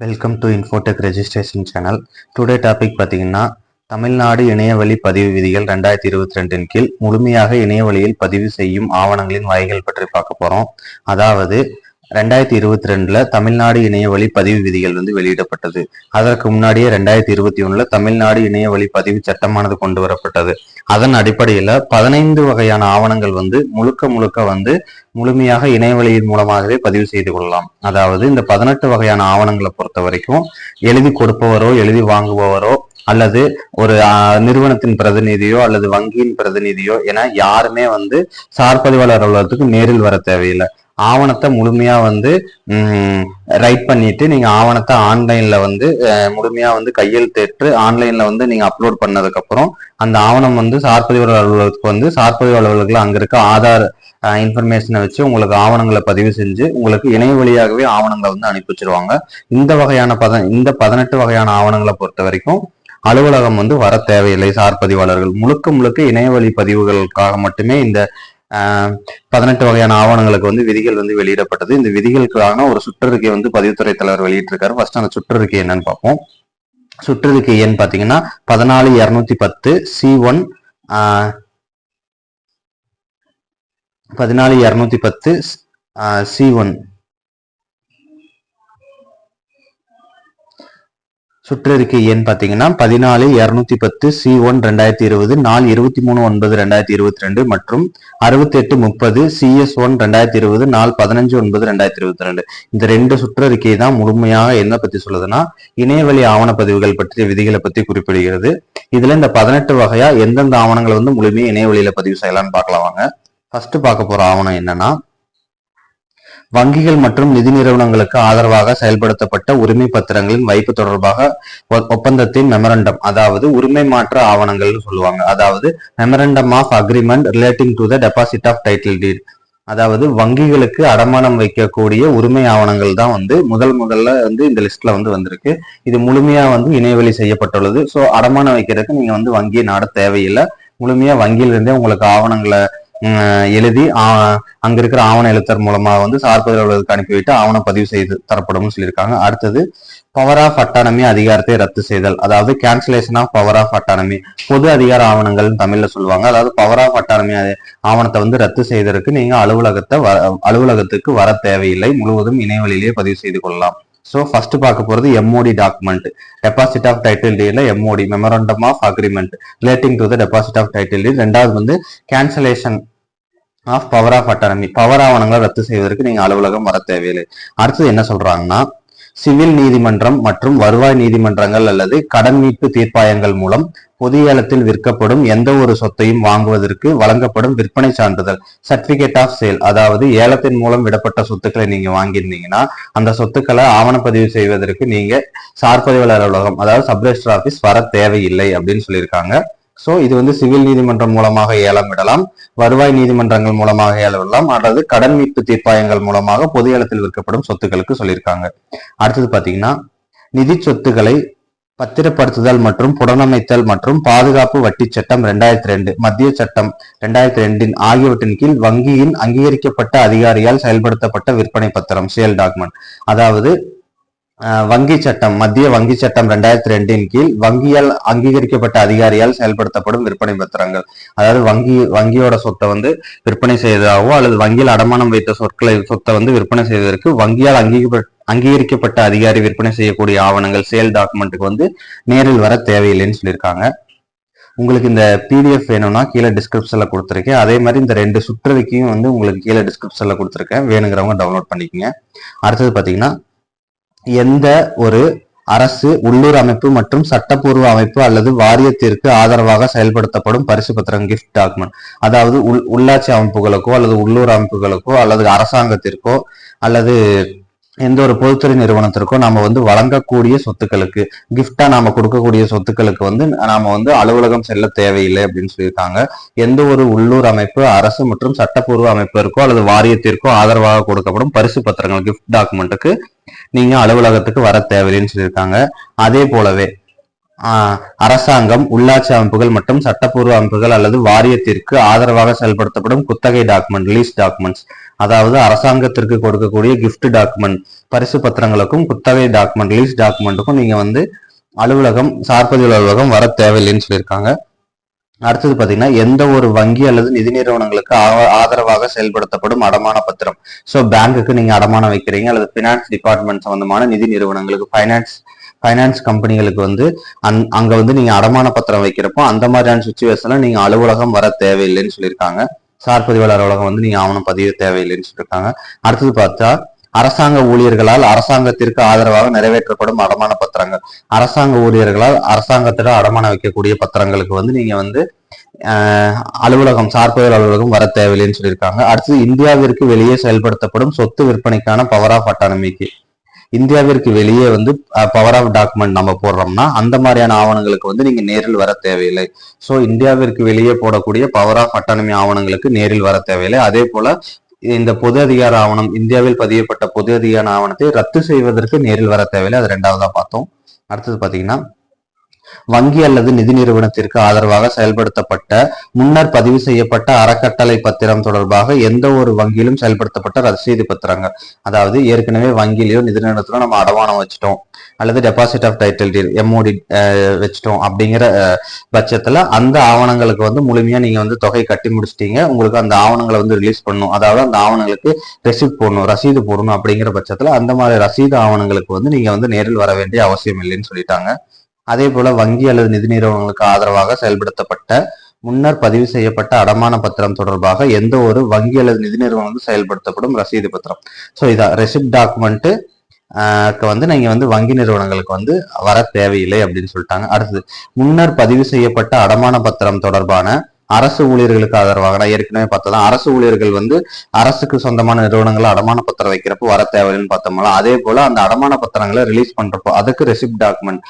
Welcome to Infotech registration channel. Today topic பார்த்தீங்கன்னா, தமிழ்நாடு இணையவழி பதிவு விதிகள் 2022 கீழ் முழுமையாக இணையவழியில் பதிவு செய்யும் ஆவணங்களின் வகைகள் பற்றி பார்க்க போகிறோம். அதாவது 2022 தமிழ்நாடு இணையவழி பதிவு விதிகள் வெளியிடப்பட்டது. அதற்கு முன்னாடியே 2021 தமிழ்நாடு இணையவழி பதிவு சட்டமானது கொண்டு வரப்பட்டது. அதன் அடிப்படையில் 15 வகையான ஆவணங்கள் முழுக்க முழுமையாக இணையவழியின் மூலமாகவே பதிவு செய்து கொள்ளலாம். அதாவது இந்த 18 வகையான ஆவணங்களை பொறுத்த வரைக்கும் எழுதி கொடுப்பவரோ எழுதி வாங்குபவரோ அல்லது ஒரு நிறுவனத்தின் பிரதிநிதியோ அல்லது வங்கியின் பிரதிநிதியோ என யாருமே சார்பதிவாளர் அலுவலகத்துக்கு நேரில் வர தேவையில்லை. ஆவணத்தை முழுமையா ரைட் பண்ணிட்டு நீங்க ஆவணத்தை ஆன்லைன்ல முழுமையா கையெழுத்திட்டு ஆன்லைன்ல நீங்க அப்லோட் பண்ணதுக்கு அப்புறம் அந்த ஆவணம் சார்பதிவாளர் அலுவலகத்துக்கு சார்பதிவாளர் அலுவலகத்துல அங்க இருக்க ஆதார் இன்ஃபர்மேஷனை வச்சு உங்களுக்கு ஆவணங்களை பதிவு செஞ்சு உங்களுக்கு இணைய வழியாகவே ஆவணங்களை அனுப்பி வச்சிருவாங்க. இந்த 18 வகையான ஆவணங்களை பொறுத்த வரைக்கும் அலுவலகம் வர தேவையில்லை. சார்பதிவாளர்கள் முழுக்க இணையவழி பதிவுகளுக்காக மட்டுமே இந்த 18 வகையான ஆவணங்களுக்கு விதிகள் வெளியிடப்பட்டது. இந்த விதிகளுக்கான ஒரு சுற்றறிக்கை பதிவுத்துறை தலைவர் வெளியிட்டிருக்காரு. ஃபர்ஸ்ட் அந்த சுற்றறிக்கை என்னன்னு பார்ப்போம். சுற்றறிக்கை எண் பாத்தீங்கன்னா 14210 C1 14210 C1. சுற்றறிக்கை எண் பாத்தீங்கன்னா 14210 C1 2020 நாள் 23/9/2022 மற்றும் 6830 CS1 2020 நாள் 15/9/2022. இந்த ரெண்டு சுற்றறிக்கை தான் முழுமையாக என்ன பத்தி சொல்லுதுன்னா இணையவழி ஆவணப்பதிவுகள் பற்றிய விதிகளை பத்தி குறிப்பிடுகிறது. இதுல இந்த 18 வகையா எந்தெந்த ஆவணங்களை முழுமையா இணையவழியில பதிவு செய்யலாம்னு பார்க்கலாம் வாங்க. ஃபர்ஸ்ட் பார்க்க போற ஆவணம் என்னன்னா, வங்கிகள் மற்றும் நிதி நிறுவனங்களுக்கு ஆதரவாக செயல்படுத்தப்பட்ட உரிமை பத்திரங்களின் வைப்பு தொடர்பாக ஒப்பந்தத்தின் மெமரண்டம், அதாவது உரிமை மாற்ற ஆவணங்கள் சொல்லுவாங்க. அதாவது memorandum of agreement relating to the deposit of title deed. அதாவது வங்கிகளுக்கு அடமானம் வைக்கக்கூடிய உரிமை ஆவணங்கள் தான் முதல்ல இந்த லிஸ்ட்ல வந்திருக்கு. இது முழுமையா இணையவழி செய்யப்பட்டுள்ளது. ஸோ அடமானம் வைக்கிறதுக்கு நீங்க வங்கியை நாட தேவையில்லை. முழுமையா வங்கியிலிருந்தே உங்களுக்கு ஆவணங்களை எழுதி அங்க இருக்கிற ஆவண எழுத்தர் மூலமா சார்பதிவாளர்களுக்கு அனுப்பிவிட்டு ஆவணம் பதிவு செய்து தரப்படும் சொல்லியிருக்காங்க. அடுத்தது பவர் ஆஃப் அட்டானமி அதிகாரத்தை ரத்து செய்தல், அதாவது cancellation of power of autonomy. பொது அதிகார ஆவணங்கள் தமிழ்ல சொல்லுவாங்க. அதாவது பவர் ஆஃப் அட்டானமி ஆவணத்தை ரத்து செய்ததற்கு நீங்க அலுவலகத்துக்கு வர தேவையில்லை. முழுவதும் இணையவழியிலேயே பதிவு செய்து கொள்ளலாம். ஸோ ஃபர்ஸ்ட் பார்க்க போறது M O D document, deposit of title டீட்ல M O D memorandum of agreement relating to the deposit of title deed. ரெண்டாவது cancellation of power of attorney, power ஆவணங்களை ரத்து செய்வதற்கு நீங்க அலுவலகம் வர தேவையில்லை. அடுத்தது என்ன சொல்றாங்கன்னா, சிவில் நீதிமன்றம் மற்றும் வருவாய் நீதிமன்றங்கள் அல்லது கடன் மீட்பு தீர்ப்பாயங்கள் மூலம் பொது ஏலத்தில் விற்கப்படும் எந்த ஒரு சொத்தையும் வாங்குவதற்கு வழங்கப்படும் விற்பனை சான்றிதழ், சர்டிபிகேட் ஆஃப் சேல். அதாவது ஏலத்தின் மூலம் விடப்பட்ட சொத்துக்களை நீங்க வாங்கியிருந்தீங்கன்னா அந்த சொத்துக்களை ஆவணப்பதிவு செய்வதற்கு நீங்க சார்பதிவாளர் அலுவலகம், அதாவது சப்ரெஜிஸ்டர் ஆபீஸ் வர தேவையில்லை அப்படின்னு சொல்லியிருக்காங்க. ஸோ இது சிவில் நீதிமன்றம் மூலமாக ஏலம் விடலாம், வருவாய் நீதிமன்றங்கள் மூலமாக ஏலம் விடலாம், அல்லது கடன் மீட்பு தீர்ப்பாயங்கள் மூலமாக பொது ஏலத்தில் விற்கப்படும் சொத்துக்களுக்கு சொல்லியிருக்காங்க. அடுத்தது பாத்தீங்கன்னா, நிதி சொத்துக்களை பத்திரப்படுத்துதல் மற்றும் புனரமைத்தல் மற்றும் பாதுகாப்பு வட்டி சட்டம் 2002, மத்திய சட்டம் 2002 ஆகியவற்றின் கீழ் வங்கியின் அங்கீகரிக்கப்பட்ட அதிகாரியால் செயல்படுத்தப்பட்ட விற்பனை பத்திரம், சேல் டாக்குமெண்ட். அதாவது வங்கி சட்டம், மத்திய வங்கி சட்டம் 2002 கீழ் வங்கியால் அங்கீகரிக்கப்பட்ட அதிகாரியால் செயல்படுத்தப்படும் விற்பனை பத்திரங்கள். அதாவது வங்கியோட சொத்தை விற்பனை செய்வதாகவோ அல்லது வங்கியில் அடமானம் வைத்த சொத்தை விற்பனை செய்வதற்கு வங்கியால் அங்கீகரிக்கப்பட்ட அதிகாரி விற்பனை செய்யக்கூடிய ஆவணங்கள், சேல் டாக்குமெண்ட்டுக்கு நேரில் வர தேவையில்லைன்னு சொல்லியிருக்காங்க. உங்களுக்கு இந்த பிடிஎஃப் வேணும்னா கீழே டிஸ்கிரிப்ஷன்ல கொடுத்துருக்கேன். அதே மாதிரி இந்த ரெண்டு சுற்றறிக்கையும் உங்களுக்கு கீழே டிஸ்கிரிப்ஷன்ல கொடுத்துருக்கேன். வேணுங்கிறவங்க டவுன்லோட் பண்ணிக்கோங்க. அடுத்தது பாத்தீங்கன்னா, எந்த ஒரு அரசு, உள்ளூர் அமைப்பு மற்றும் சட்டப்பூர்வ அமைப்பு அல்லது வாரியத்திற்கு ஆதரவாக செயல்படுத்தப்படும் பரிசு பத்திரம், கிஃப்ட் டாக்குமெண்ட். அதாவது உள்ளாட்சி அமைப்புகளுக்கோ அல்லது உள்ளூர் அமைப்புகளுக்கோ அல்லது அரசாங்கத்திற்கோ அல்லது எந்த ஒரு பொதுத்துறை நிறுவனத்திற்கோ நாம வழங்கக்கூடிய சொத்துக்களுக்கு, கிஃப்டா நாம கொடுக்கக்கூடிய சொத்துக்களுக்கு நாம அலுவலகம் செல்ல தேவையில்லை அப்படின்னு சொல்லியிருக்காங்க. எந்த ஒரு உள்ளூர் அமைப்பு, அரசு மற்றும் சட்டப்பூர்வ அமைப்பிற்கோ அல்லது வாரியத்திற்கோ ஆதரவாக கொடுக்கப்படும் பரிசு பத்திரங்கள், கிஃப்ட் டாக்குமெண்ட்டுக்கு நீங்க அலுவலகத்துக்கு வர தேவையில்லைன்னு சொல்லியிருக்காங்க. அதே போலவே அரசாங்கம், உள்ளாட்சி அமைப்புகள் மற்றும் சட்டப்பூர்வ அமைப்புகள் அல்லது வாரியத்திற்கு ஆதரவாக செயல்படுத்தப்படும் குத்தகை டாக்குமெண்ட், லீஸ் டாக்குமெண்ட்ஸ், அதாவது அரசாங்கத்திற்கு கொடுக்கக்கூடிய கிஃப்ட் டாக்குமெண்ட், பரிசு பத்திரங்களுக்கும் குத்தகை டாக்குமெண்ட், லீஸ் டாக்குமெண்ட்டுக்கும் நீங்க வந்து அலுவலகம், சார்பதிவு அலுவலகம் வர தேவையில்லைன்னு சொல்லியிருக்காங்க. அடுத்தது பாத்தீங்கன்னா, எந்த ஒரு வங்கி அல்லது நிதி நிறுவனங்களுக்கு ஆதரவாக செயல்படுத்தப்படும் அடமான பத்திரம். ஸோ பேங்குக்கு நீங்க அடமானம் வைக்கிறீங்க, அல்லது பினான்ஸ் டிபார்ட்மெண்ட் சம்பந்தமான நிதி நிறுவனங்களுக்கு, ஃபைனான்ஸ் கம்பெனிகளுக்கு வந்து அங்க வந்து நீங்க அடமான பத்திரம் வைக்கிறப்போ அந்த மாதிரியான சுச்சுவேஷன்ல நீங்க அலுவலகம் வர தேவையில்லைன்னு சொல்லியிருக்காங்க. சார் பதிவாளர் அலுவலகம் வந்து நீங்க ஆவணம் பதிவு தேவையில்லைன்னு சொல்லியிருக்காங்க. அடுத்தது பார்த்தா, அரசாங்க ஊழியர்களால் அரசாங்கத்திற்கு ஆதரவாக நிறைவேற்றப்படும் அடமான பத்திரங்கள். அரசாங்க ஊழியர்களால் அரசாங்கத்திடம் அடமானம் வைக்கக்கூடிய பத்திரங்களுக்கு வந்து நீங்க வந்து அலுவலகம், சார்பதிவாளர் அலுவலகம் வர தேவையில்லைன்னு சொல்லியிருக்காங்க. அடுத்தது, இந்தியாவிற்கு வெளியே செயல்படுத்தப்படும் சொத்து விற்பனைக்கான பவர் ஆஃப் அட்டானமிக்கு. இந்தியாவிற்கு வெளியே வந்து பவர் ஆஃப் டாக்குமெண்ட் நம்ம போடுறோம்னா அந்த மாதிரியான ஆவணங்களுக்கு வந்து நீங்க நேரில் வர தேவையில்லை. ஸோ இந்தியாவிற்கு வெளியே போடக்கூடிய பவர் ஆஃப் அட்டானமி ஆவணங்களுக்கு நேரில் வர தேவையில்லை. அதே போல இந்த பொது அதிகார ஆவணம், இந்தியாவில் பதியப்பட்ட பொது அதிகார ஆவணத்தை ரத்து செய்வதற்கு நேரில் வர தேவையில்லை. அது ரெண்டாவதா பார்த்தோம். அடுத்தது பாத்தீங்கன்னா, வங்கி அல்லது நிதி நிறுவனத்திற்கு ஆதரவாக செயல்படுத்தப்பட்ட முன்னர் பதிவு செய்யப்பட்ட அறக்கட்டளை பத்திரம் தொடர்பாக எந்த ஒரு வங்கியிலும் செயல்படுத்தப்பட்ட ரசீது பத்திரங்கள். அதாவது ஏற்கனவே வங்கியிலயோ நிதி நிறுவனத்திலோ நம்ம அடமானம் வச்சுட்டோம், அல்லது deposit of title deed MOD வச்சுட்டோம் அப்படிங்கிற பட்சத்துல அந்த ஆவணங்களுக்கு வந்து முழுமையா நீங்க வந்து தொகை கட்டி முடிச்சிட்டீங்க, உங்களுக்கு அந்த ஆவணங்களை வந்து ரிலீஸ் பண்ணணும், அதாவது அந்த ஆவணங்களுக்கு ரெசிப்ட் போடணும், ரசீது போடணும் அப்படிங்கிற பட்சத்துல அந்த மாதிரி ரசீது ஆவணங்களுக்கு வந்து நீங்க வந்து நேரில் வர வேண்டிய அவசியம் இல்லைன்னு சொல்லிட்டாங்க. அதே போல வங்கி அல்லது நிதி நிறுவனங்களுக்கு ஆதரவாக செயல்படுத்தப்பட்ட முன்னர் பதிவு செய்யப்பட்ட அடமான பத்திரம் தொடர்பாக எந்த ஒரு வங்கி அல்லது நிதி நிறுவனம் செயல்படுத்தப்படும் ரசீது பத்திரம். ஸோ இதான் ரெசிப்ட் டாக்குமெண்ட் வந்து நீங்க வந்து வங்கி நிறுவனங்களுக்கு வந்து வர தேவையில்லை அப்படின்னு சொல்லிட்டாங்க. அடுத்தது, முன்னர் பதிவு செய்யப்பட்ட அடமான பத்திரம் தொடர்பான அரசு ஊழியர்களுக்கு ஆதரவாக, நான் ஏற்கனவே பார்த்ததான் அரசு ஊழியர்கள் வந்து அரசுக்கு சொந்தமான நிறுவனங்களை அடமான பத்திரம் வைக்கிறப்போ வர தேவைன்னு பார்த்தோம்ல, அதே போல அந்த அடமான பத்திரங்களை ரிலீஸ் பண்றப்போ அதுக்கு ரெசிப்ட் டாக்குமெண்ட்,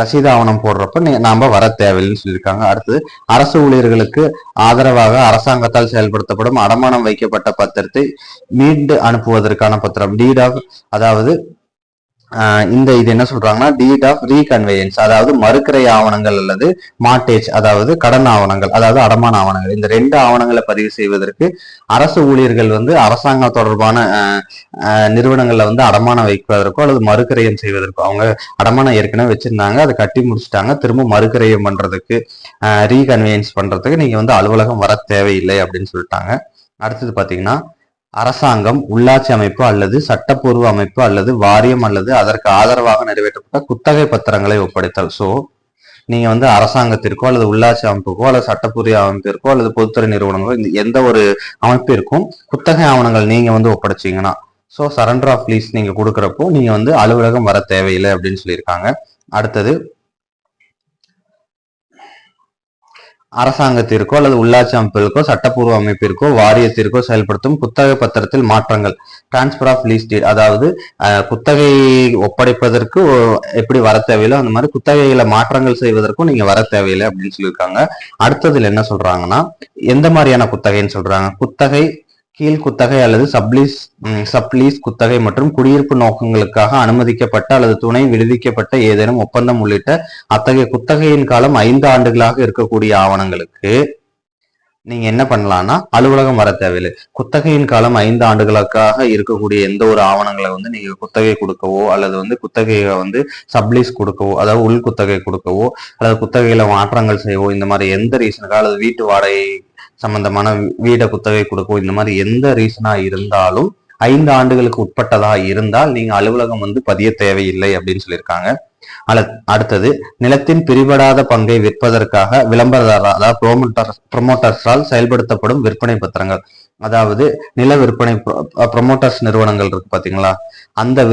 ரசீது ஆவணம் போடுறப்ப நாம வர தேவையில்லைன்னு சொல்லியிருக்காங்க. அடுத்தது, அரசு ஊழியர்களுக்கு ஆதரவாக அரசாங்கத்தால் செயல்படுத்தப்படும் அடமானம் வைக்கப்பட்ட பத்திரத்தை மீண்டு அனுப்புவதற்கான பத்திரம், டீட் ஆஃப், அதாவது இது என்ன சொல்றாங்கன்னா, டீட் ஆஃப் ரீகன்வேயன்ஸ், அதாவது மறுக்கிறை ஆவணங்கள் அல்லது மார்டேஜ், அதாவது கடன் ஆவணங்கள், அதாவது அடமான ஆவணங்கள். இந்த ரெண்டு ஆவணங்களை பதிவு செய்வதற்கு அரசு ஊழியர்கள் வந்து அரசாங்கம் தொடர்பான நிறுவனங்கள்ல வந்து அடமானம் வைப்பதற்கோ அல்லது மறுக்கிரயம் செய்வதற்கோ, அவங்க அடமானம் ஏற்கனவே வச்சிருந்தாங்க, அதை கட்டி முடிச்சுட்டாங்க, திரும்ப மறுக்கிரயம் பண்றதுக்கு, ரீகன்வேயன்ஸ் பண்றதுக்கு நீங்க வந்து அலுவலகம் வர தேவையில்லை அப்படின்னு சொல்லிட்டாங்க. அடுத்தது பாத்தீங்கன்னா, அரசாங்கம், உள்ளாட்சி அமைப்பு அல்லது சட்டப்பூர்வ அமைப்பு அல்லது வாரியம் அல்லது அதற்கு ஆதரவாக நிறைவேற்றப்பட்ட குத்தகை பத்திரங்களை ஒப்படைத்தல். ஸோ நீங்க வந்து அரசாங்கத்திற்கோ அல்லது உள்ளாட்சி அமைப்புக்கோ அல்லது சட்டப்பூர்வ அமைப்பிற்கோ அல்லது பொதுத்துறை நிறுவனங்களோ எந்த ஒரு அமைப்பிற்கும் குத்தகை ஆவணங்கள் நீங்க வந்து ஒப்படைச்சீங்கன்னா, ஸோ சரண்டர் ஆஃப் லீஸ் நீங்க கொடுக்குறப்போ நீங்க வந்து அலுவலகம் வர தேவையில்லை அப்படின்னு சொல்லியிருக்காங்க. அடுத்தது, அரசாங்கத்திற்கோ அல்லது உள்ளாட்சி அமைப்புகளுக்கோ சட்டப்பூர்வ அமைப்பிற்கோ வாரியத்திற்கோ செயல்படுத்தும் குத்தகை பத்திரத்தில் மாற்றங்கள், டிரான்ஸ்பர் ஆஃப் லீஸ் டீட், அதாவது குத்தகை ஒப்படைப்பதற்கு எப்படி வர தேவையில்லை அந்த மாதிரி குத்தகையில மாற்றங்கள் செய்வதற்கும் நீங்க வர தேவையில்லை அப்படின்னு சொல்லியிருக்காங்க. அடுத்ததுல என்ன சொல்றாங்கன்னா, எந்த மாதிரியான குத்தகைன்னு சொல்றாங்க, குத்தகை, கீழ் குத்தகை அல்லது சப்லீஸ் குத்தகை மற்றும் குடியிருப்பு நோக்கங்களுக்காக அனுமதிக்கப்பட்ட அல்லது துணை விடுவிக்கப்பட்ட ஏதேனும் ஒப்பந்தம் உள்ளிட்ட அத்தகைய குத்தகையின் காலம் 5 ஆண்டுகளாக இருக்கக்கூடிய ஆவணங்களுக்கு நீங்க என்ன பண்ணலாம்னா அலுவலகம் வர தேவையில்லை. குத்தகையின் காலம் 5 ஆண்டுகளுக்காக இருக்கக்கூடிய எந்த ஒரு ஆவணங்களை வந்து நீங்க குத்தகை கொடுக்கவோ அல்லது வந்து குத்தகையை வந்து சப்லீஸ் கொடுக்கவோ, அதாவது உள் குத்தகை கொடுக்கவோ அல்லது குத்தகையில மாற்றங்கள் செய்யவோ, இந்த மாதிரி எந்த ரீசனுக்காக, அல்லது வீட்டு வாடகை சம்பந்தமான வீடை குத்தகை கொடுக்கவோ, இந்த மாதிரி எந்த ரீசனா இருந்தாலும் 5 ஆண்டுகளுக்கு உட்பட்டதா இருந்தால் நீங்க அலுவலகம் வந்து பதிய தேவையில்லை அப்படின்னு சொல்லியிருக்காங்க. அடுத்தது, நிலத்தின் பிரிபடாத பங்கை விற்பதற்காக விளம்பரதாரர், அதாவது ப்ரொமோட்டர்ஸால் செயல்படுத்தப்படும் விற்பனை பத்திரங்கள், அதாவது நில விற்பனை ப்ரொமோட்டர்ஸ் நிறுவனங்கள் இருக்கு பாத்தீங்களா, அந்த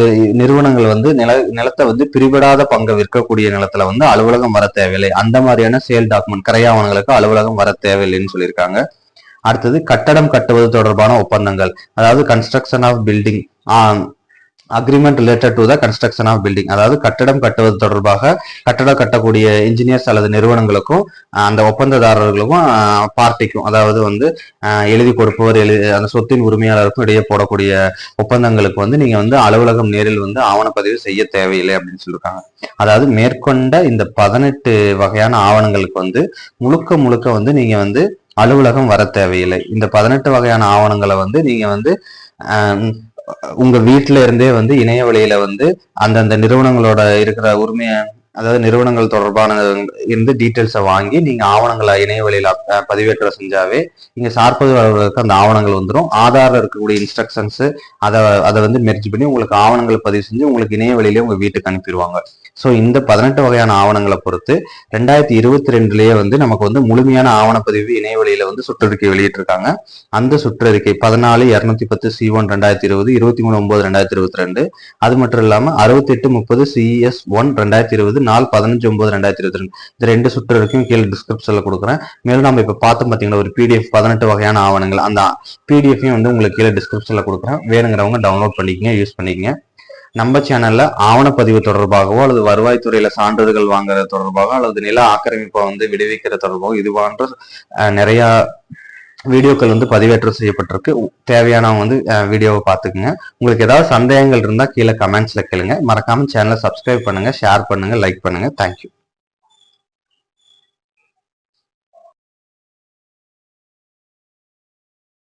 நிறுவனங்கள் வந்து நிலத்தை வந்து பிரிபடாத பங்கை விற்கக்கூடிய நிலத்துல வந்து அலுவலகம் வர தேவையில்லை. அந்த மாதிரியான சேல் டாக்குமெண்ட், கரையாவணங்களுக்கு அலுவலகம் வர தேவையில்லைன்னு சொல்லியிருக்காங்க. அடுத்தது, கட்டடம் கட்டுவது தொடர்பான ஒப்பந்தங்கள், அதாவது construction of building agreement related to the construction of building, அதாவது கட்டடம் கட்டுவது தொடர்பாக கட்டடம் கட்டக்கூடிய இன்ஜினியர்ஸ் அல்லது நிறுவனங்களுக்கும் அந்த ஒப்பந்ததாரர்களுக்கும் பார்ட்டிக்கும், அதாவது வந்து எழுதி கொடுப்பவர் அந்த சொத்தின் உரிமையாளருக்கும் இடையே போடக்கூடிய ஒப்பந்தங்களுக்கு வந்து நீங்க வந்து அலுவலகம் நேரில் வந்து ஆவணப்பதிவு செய்ய தேவையில்லை அப்படின்னு சொல்லியிருக்காங்க. அதாவது மேற்கொண்ட இந்த 18 வகையான ஆவணங்களுக்கு வந்து முழுக்க வந்து நீங்க வந்து அலுவலகம் வர தேவையில்லை. இந்த 18 வகையான ஆவணங்களை வந்து நீங்க வந்து உங்க வீட்டில இருந்தே வந்து இணைய வழியில வந்து அந்தந்த நிறுவனங்களோட இருக்கிற உரிமையை, அதாவது நிறுவனங்கள் தொடர்பான இருந்து டீட்டெயில்ஸை வாங்கி நீங்க ஆவணங்களை இணைய வழியில பதிவேற்றம் செஞ்சாவே இங்க சார்பதிவு அலுவலருக்கு அந்த ஆவணங்கள் வந்துடும். ஆதார்ல இருக்கக்கூடிய இன்ஸ்ட்ரக்ஷன்ஸ் அதை வந்து மெர்ஜ் பண்ணி உங்களுக்கு ஆவணங்களை பதிவு செஞ்சு உங்களுக்கு இணைய வழியிலே உங்க வீட்டுக்கு அனுப்பிடுவாங்க. ஸோ இந்த 18 வகையான ஆவணங்களை பொறுத்து 2022லயே வந்து நமக்கு வந்து முழுமையான ஆவணப்பதிவு இணைய வழியில வந்து சுற்றறிக்கை வெளியிட்டிருக்காங்க. அந்த சுற்றறிக்கை 14/210 C1 2020, 23/9/2022, அது மட்டும் இல்லாம 6830 CS1 2020, 4/15/9/2022 இந்த 2 சுற்றறிக்கையும் கீழே டிஸ்கிரிப்ஷன்ல கொடுக்குறேன். மேலும் நம்ம இப்ப பார்த்தோம் பாத்தீங்கன்னா ஒரு PDF 18 வகையான ஆவணங்கள், அந்த PDFையும் வந்து உங்களுக்கு கீழே டிஸ்கிரிப்ஷன்ல கொடுக்குறேன். வேணுங்கிறவங்க டவுன்லோட் பண்ணிக்கங்க, யூஸ் பண்ணிக்கங்க. நம்ம சேனல்ல ஆவணப்பதிவு தொடர்பாகவோ அல்லது வருவாய்த்துறையில சான்றிதழ்கள் வாங்குறது தொடர்பாக அல்லது நில ஆக்கிரமிப்பை வந்து விடுவிக்கிற தொடர்பாக இது போன்ற நிறைய வீடியோக்கள் வந்து பதிவேற்றம் செய்யப்பட்டிருக்கு. தேவையானவங்க வந்து வீடியோவை பார்த்துக்குங்க. உங்களுக்கு ஏதாவது சந்தேகங்கள் இருந்தால் கீழே கமெண்ட்ஸ்ல கேளுங்க. மறக்காம சேனலை சப்ஸ்கிரைப் பண்ணுங்க, ஷேர் பண்ணுங்க, லைக் பண்ணுங்க. தேங்க்யூ.